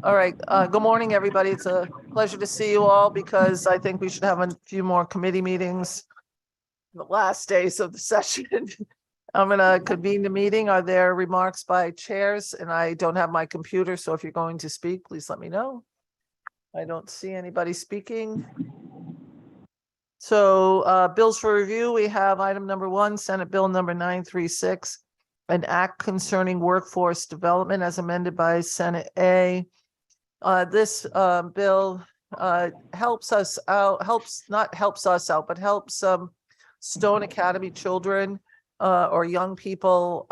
All right. Good morning, everybody. It's a pleasure to see you all because I think we should have a few more committee meetings the last days of the session. I'm going to convene the meeting. Are there remarks by chairs? And I don't have my computer, so if you're going to speak, please let me know. I don't see anybody speaking. So bills for review, we have item number 1, Senate Bill number 936, an act concerning workforce development as amended by Senate A. This bill helps us out, not helps us out, but helps Stone Academy children or young people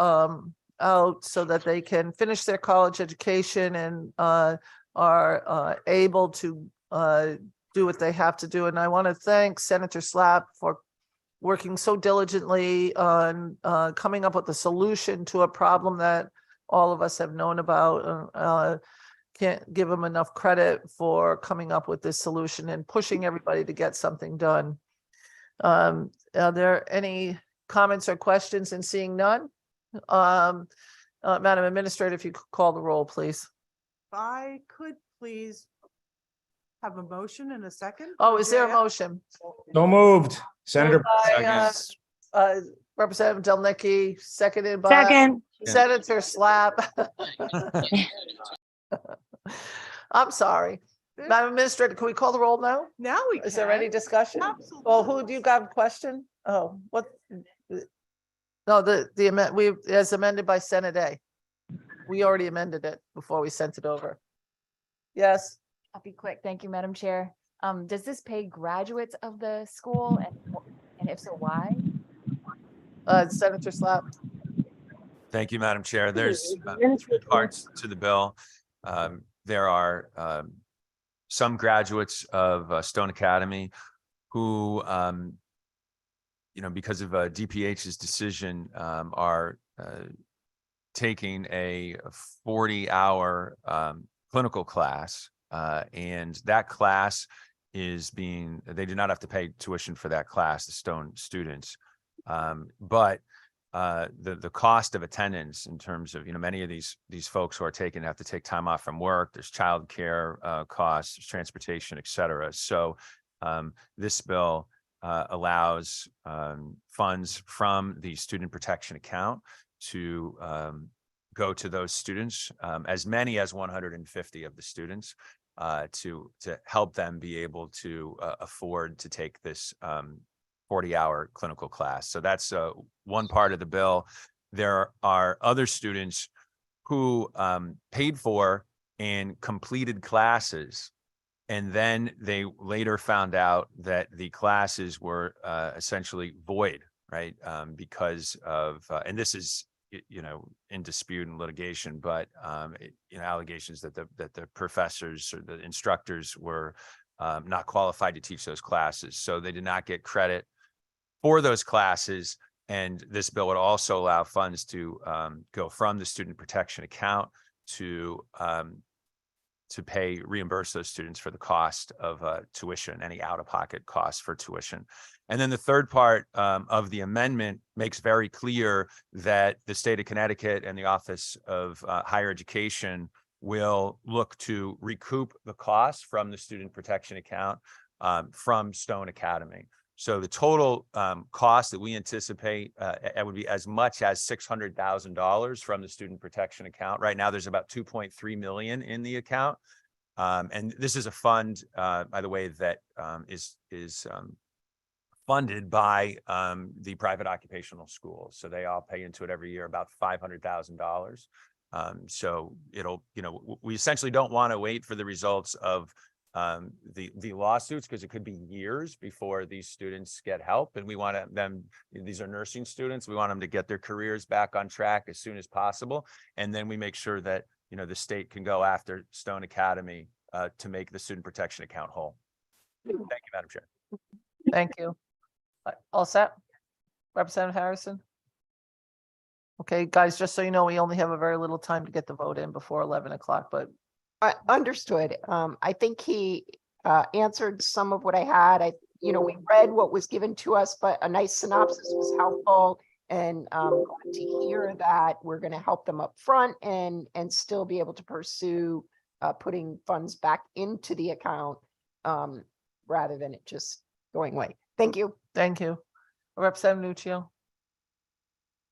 out so that they can finish their college education and are able to do what they have to do. And I want to thank Senator Slapp for working so diligently on coming up with a solution to a problem that all of us have known about. Can't give him enough credit for coming up with this solution and pushing everybody to get something done. Are there any comments or questions? And seeing none? Madam Administrator, if you could call the roll, please. If I could please have a motion in a second. Oh, is there a motion? So moved. Senator. Moved by, Representative Delnicki, seconded by Second. Senator Slapp. I'm sorry. Madam Administrator, can we call the roll now? Now we can. Is there any discussion? Absolutely. Well, who do you got a question? Oh, what? No, we as amended by Senate A. We already amended it before we sent it over. Yes, I'll be quick. Thank you, Madam Chair. Does this pay graduates of the school? And if so, why? Senator Slapp. Thank you, Madam Chair. There's 3 parts to the bill. There are some graduates of Stone Academy who, because of DPH's decision, are taking a 40-hour clinical class, and that class is they do not have to pay tuition for that class, the Stone students, but the cost of attendance in terms of, many of these folks who are have to take time off from work, there's childcare costs, there's transportation, et cetera. So this bill allows funds from the student protection account to go to those students, as many as 150 of the students, to help them be able to afford to take this 40-hour clinical class. So that's one part of the bill. There are other students who paid for and completed classes, and then they later found out that the classes were essentially void, right? Because of, and this is, in dispute and litigation, but allegations that the professors or the instructors were not qualified to teach those classes. So they did not get credit for those classes. And this bill would also allow funds to go from the student protection account to reimburse those students for the cost of tuition, any out-of-pocket costs for tuition. And then the third part of the amendment makes very clear that the state of Connecticut and the Office of Higher Education will look to recoup the costs from the student protection account from Stone Academy. So the total cost that we anticipate it would be as much as $600,000 from the student protection account. Right now, there's about 2.3 million in the account, and this is a fund, by the way, that is funded by the private occupational schools. So they all pay into it every year, about $500,000. So it'll, we essentially don't want to wait for the results of the lawsuits, because it could be years before these students get help, and we want them, these are nursing students, we want them to get their careers back on track as soon as possible, and then we make sure that the state can go after Stone Academy to make the student protection account whole. Thank you, Madam Chair. Thank you. All set? Representative Harrison? Okay, guys, just so you know, we only have a very little time to get the vote in before 11 o'clock, but Understood. I think he answered some of what I had. We read what was given to us, but a nice synopsis was helpful. And to hear that we're going to help them up front and still be able to pursue putting funds back into the account rather than it just going away. Thank you. Thank you. Representative Nuccio.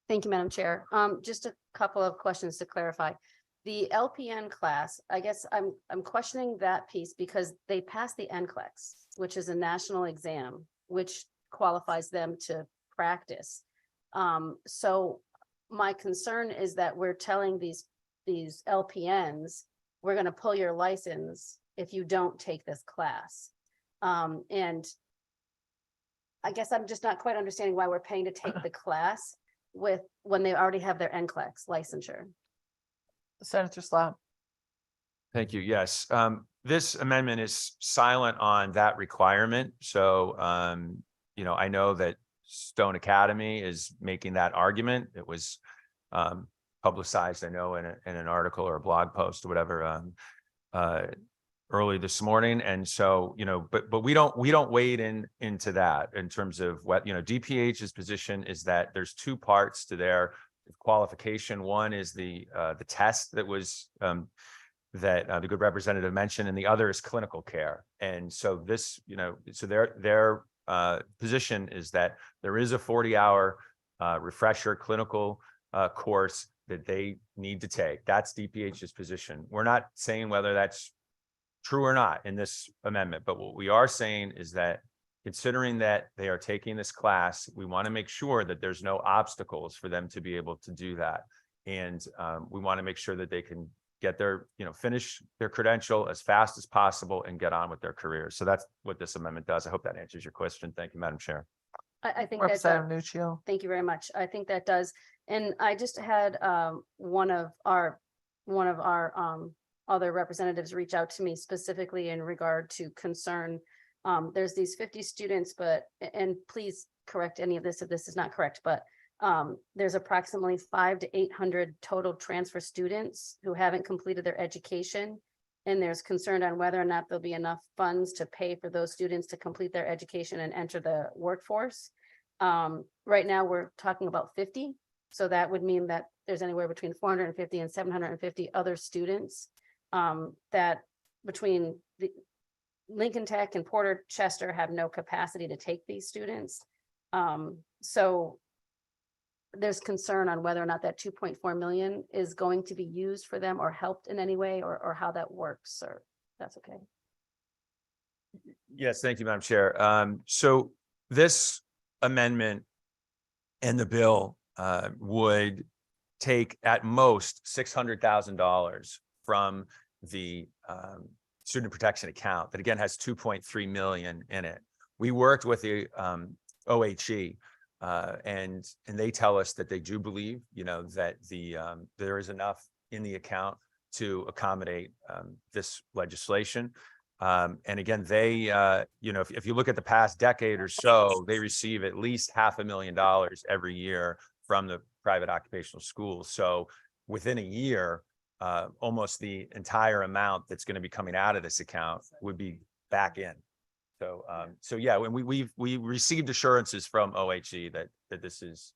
Thank you, Madam Chair. Just a couple of questions to clarify. The LPN class, I guess I'm questioning that piece because they passed the NCLEX, which is a national exam, which qualifies them to practice. So my concern is that we're telling these LPNs, we're going to pull your license if you don't take this class. And I guess I'm just not quite understanding why we're paying to take the class when they already have their NCLEX licensure. Senator Slab. Thank you. Yes, this amendment is silent on that requirement. So, I know that Stone Academy is making that argument. It was publicized, I know, in an article or a blog post or whatever early this morning. And so, but we don't wade into that in terms of what, DPH's position is that there's two parts to their qualification. One is the test that was that the good representative mentioned, and the other is clinical care. And so this, so their position is that there is a 40-hour refresher clinical course that they need to take. That's DPH's position. We're not saying whether that's true or not in this amendment, but what we are saying is that considering that they are taking this class, we want to make sure that there's no obstacles for them to be able to do that. And we want to make sure that they can get their, finish their credential as fast as possible and get on with their careers. So that's what this amendment does. I hope that answers your question. Thank you, Madam Chair. I think that Representative Nuccio. thank you very much. I think that does. And I just had one of our other representatives reach out to me specifically in regard to concern. There's these 50 students, and please correct any of this if this is not correct, but there's approximately 500 to 800 total transfer students who haven't completed their education. And there's concern on whether or not there'll be enough funds to pay for those students to complete their education and enter the workforce. Right now, we're talking about 50. So that would mean that there's anywhere between 450 and 750 other students that between the Lincoln Tech and Porter Chester have no capacity to take these students. So there's concern on whether or not that 2.4 million is going to be used for them or helped in any way, or how that works, or that's okay. Yes, thank you, Madam Chair. So this amendment and the bill would take at most $600,000 from the student protection account that again has 2.3 million in it. We worked with the OHE and they tell us that they do believe, that there is enough in the account to accommodate this legislation. And again, they, if you look at the past decade or so, they receive at least $500,000 every year from the private occupational schools. So within a year, almost the entire amount that's going to be coming out of this account would be back in. So yeah, when we received assurances from OHE that this is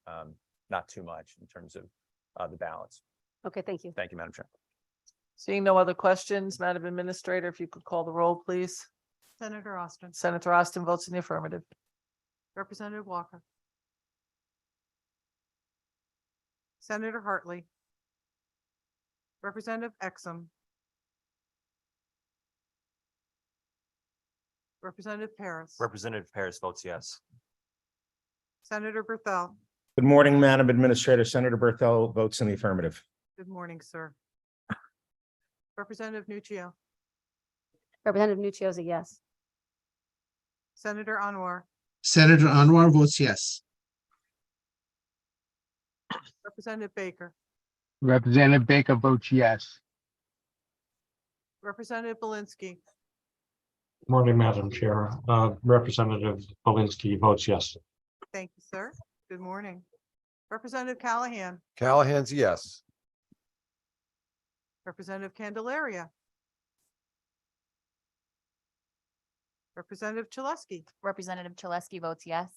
not too much in terms of the balance. Okay, thank you. Thank you, Madam Chair. Seeing no other questions, Madam Administrator, if you could call the roll, please. Senator Austin, Senator Austin votes in the affirmative. Representative Walker. Senator Hartley. Representative Exum. Representative Paris. Representative Paris votes yes. Senator Berthel. Good morning, Madam Administrator. Senator Berthel votes in the affirmative. Good morning, sir. Representative Nuccio. Representative Nuccio is a yes. Senator Anwar. Senator Anwar votes yes. Representative Baker. Representative Baker votes yes. Representative Belinsky. Morning, Madam Chair. Representative Belinsky votes yes. Thank you, sir. Good morning. Representative Callahan. Callahan's yes. Representative Candelaria. Representative Chaleski. Representative Chaleski votes yes.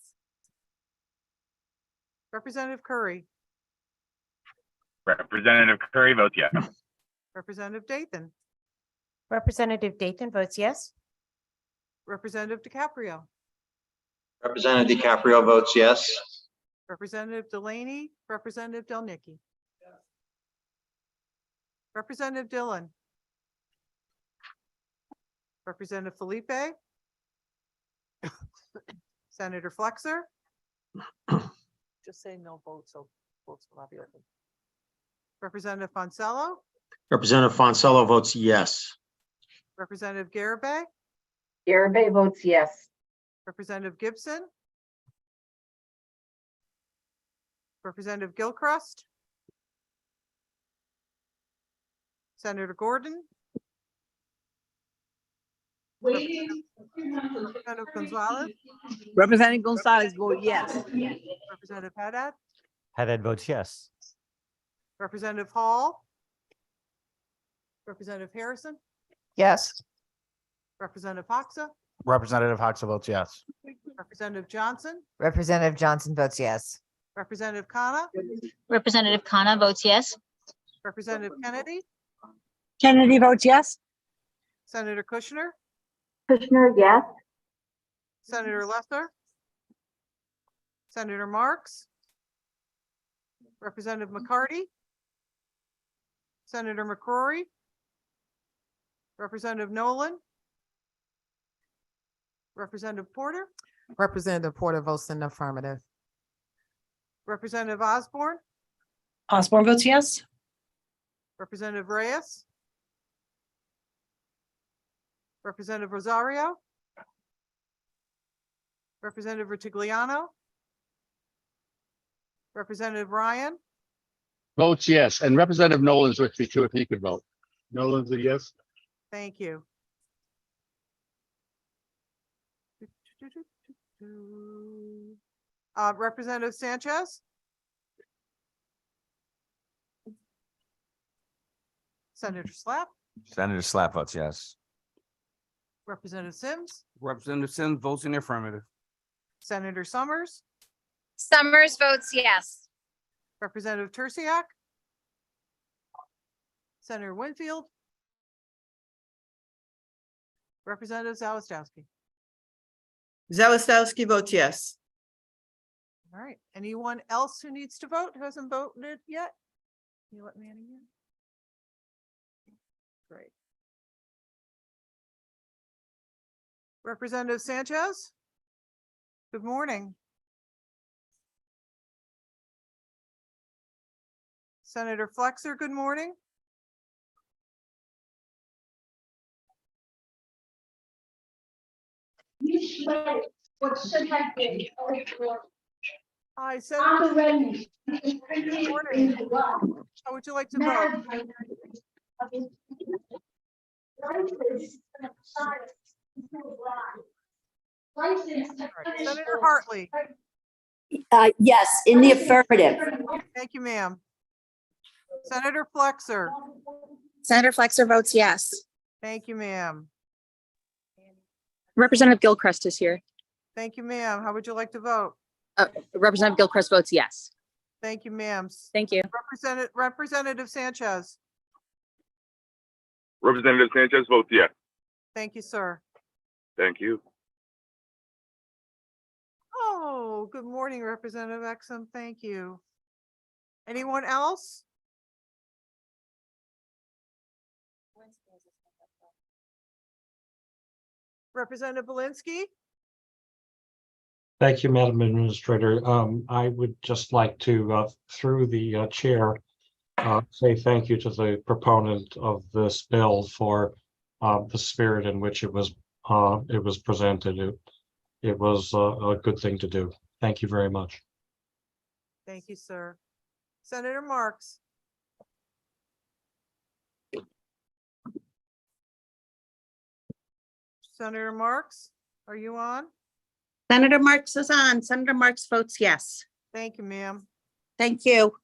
Representative Curry. Representative Curry votes yes. Representative Dathan. Representative Dathan votes yes. Representative DiCaprio, Representative DiCaprio votes yes. Representative Delaney, Representative Delnicki. Representative Dillon. Representative Felipe. Senator Flexer, Just say no vote, so votes will not be open. Representative Fonsello, Representative Fonsello votes yes. Representative Garabay, Garabay votes yes. Representative Gibson, Representative Gilchrist, Senator Gordon, Representative Gonzalez, Representative Gonzalez vote yes. Representative Haddad, Haddad votes yes. Representative Hall, Representative Harrison, Yes. Representative Hoxa, Representative Hoxa votes yes. Representative Johnson, Representative Johnson votes yes. Representative Khanna, Representative Khanna votes yes. Representative Kennedy, Kennedy votes yes. Senator Kushner, Kushner, yes. Senator Lesser, Senator Marks, Representative McCarty, Senator McCrory, Representative Nolan, Representative Porter, Representative Porter votes in the affirmative. Representative Osborne, Osborne votes yes. Representative Reyes, Representative Rosario, Representative Retigliano, Representative Ryan, Votes yes. And Representative Nolan's with me too, if he could vote. Nolan's a yes. thank you. Representative Sanchez, Senator Slapp, Senator Slapp votes yes. Representative Sims, Representative Sims votes in the affirmative. Senator Summers, Summers votes yes. Representative Tersiak, Senator Winfield, Representative Zawistowski. Zawistowski votes yes. All right, anyone else who needs to vote, who hasn't voted yet? Can you let me in again? Great. Representative Sanchez? Good morning. Senator Flexer, good morning. Hi, Senator. Good morning. How would you like to vote? All right, Senator Hartley. Yes, in the affirmative. Thank you, ma'am. Senator Flexer. Senator Flexer votes yes. Thank you, ma'am. Representative Gilchrist is here. Thank you, ma'am. How would you like to vote? Representative Gilchrist votes yes. Thank you, ma'am. Thank you. Representative Sanchez. Representative Sanchez votes yes. Thank you, sir. Thank you. Oh, good morning, Representative Exum. Thank you. Anyone else? Representative Belinsky? Thank you, Madam Administrator. I would just like to, through the chair, say thank you to the proponent of this bill for the spirit in which it was presented. It was a good thing to do. Thank you very much. Thank you, sir. Senator Marks? Senator Marks, are you on? Senator Marks is on. Senator Marks votes yes. Thank you, ma'am. Thank you.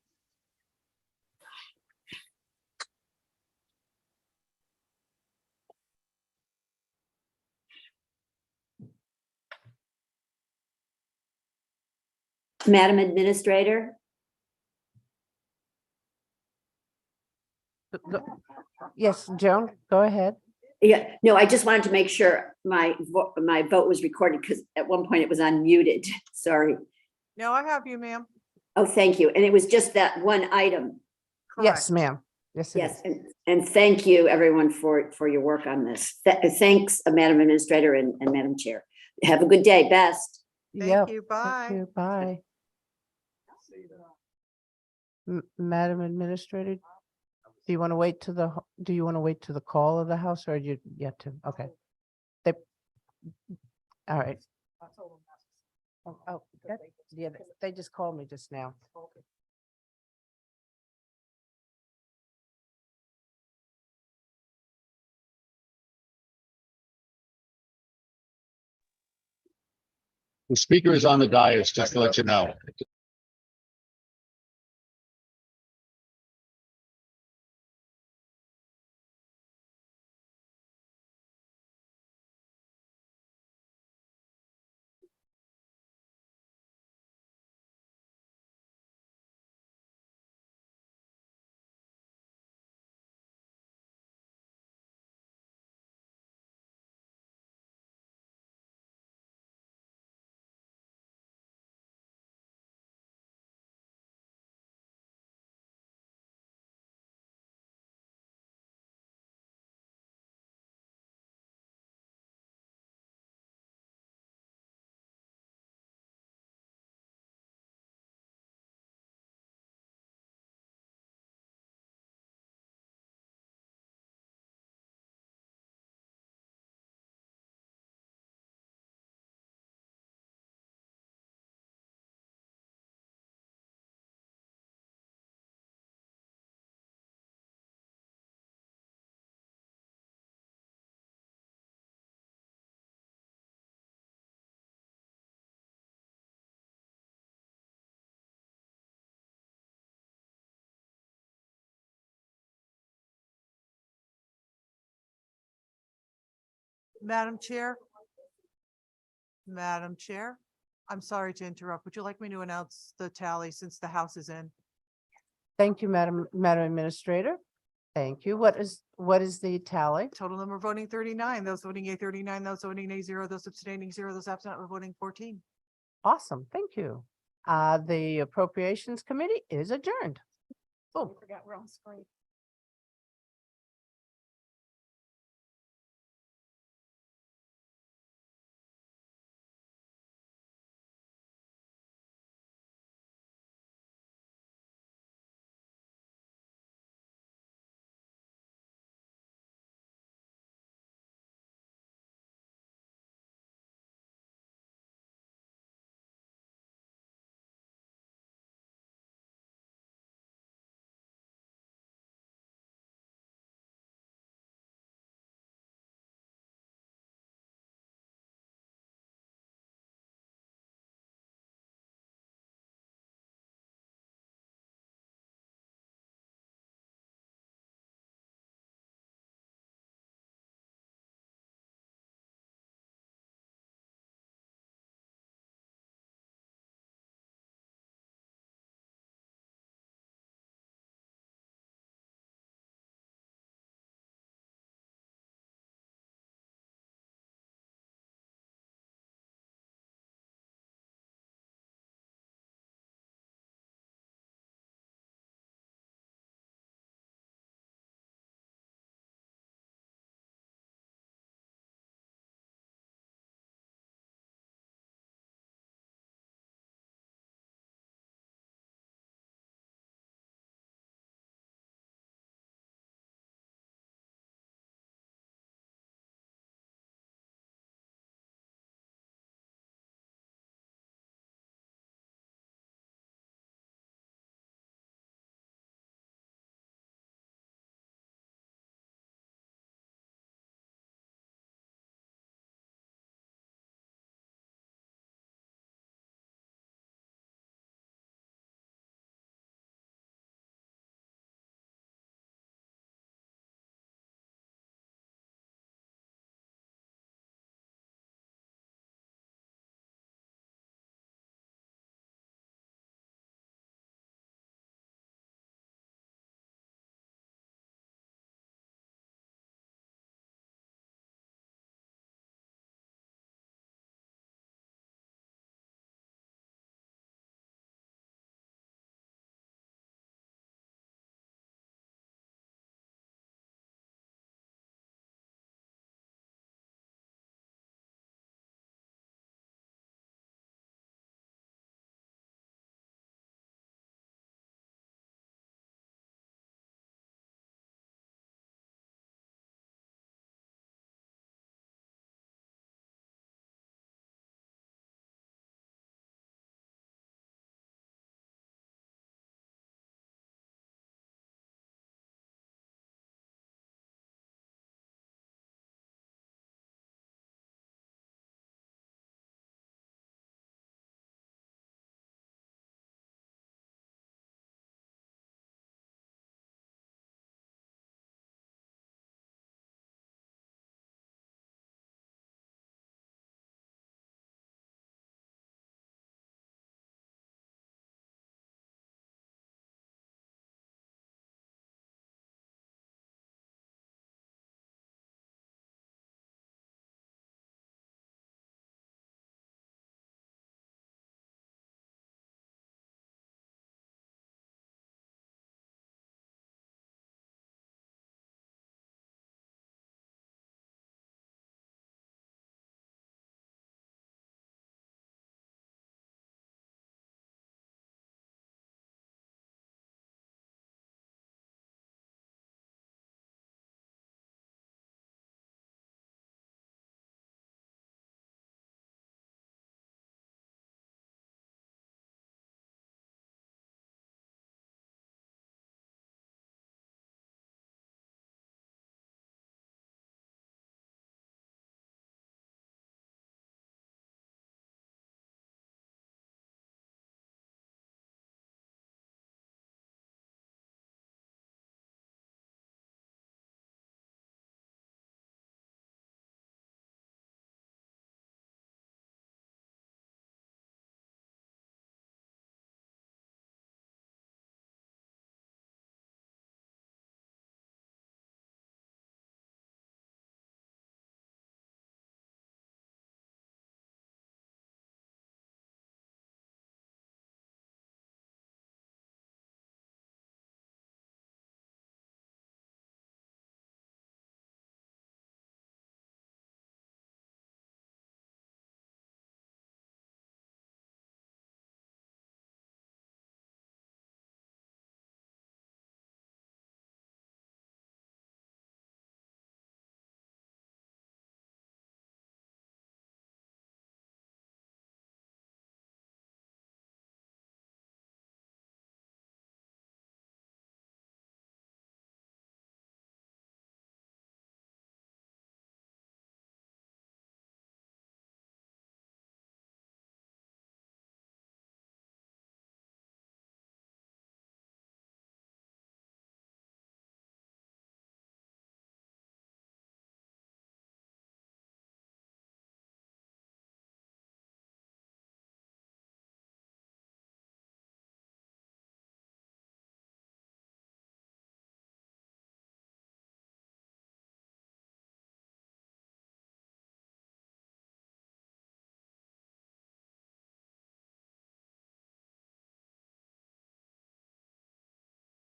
Madam Administrator, Yes, Joan, go ahead. Yeah, no, I just wanted to make sure my vote was recorded because at one point it was unmuted. Sorry. No, I have you, ma'am. Oh, thank you. And it was just that one item. Yes, Correct. ma'am. Yes, it Yes, is. and thank you, everyone, for your work on this. Thanks, Madam Administrator and Madam Chair. Have a good day. Best. Yeah, Thank you. Bye. you. Bye. Madam Administrator, do you want to wait to do you want to wait to the call of the House or you yet to? Okay. They, all right. Oh, yeah, they just called me just now. The speaker is on the dais, just to let you know. Madam Chair? Madam Chair? I'm sorry to interrupt. Would you like me to announce the tally since the House is in? Thank you, Madam Administrator. Thank you. What is the tally? Total number voting 39, those voting yea 39, those voting nay 0, those abstaining 0, those absent were voting 14. Awesome. Thank you. The Appropriations Committee is adjourned. Boom. Forgot we're on screen.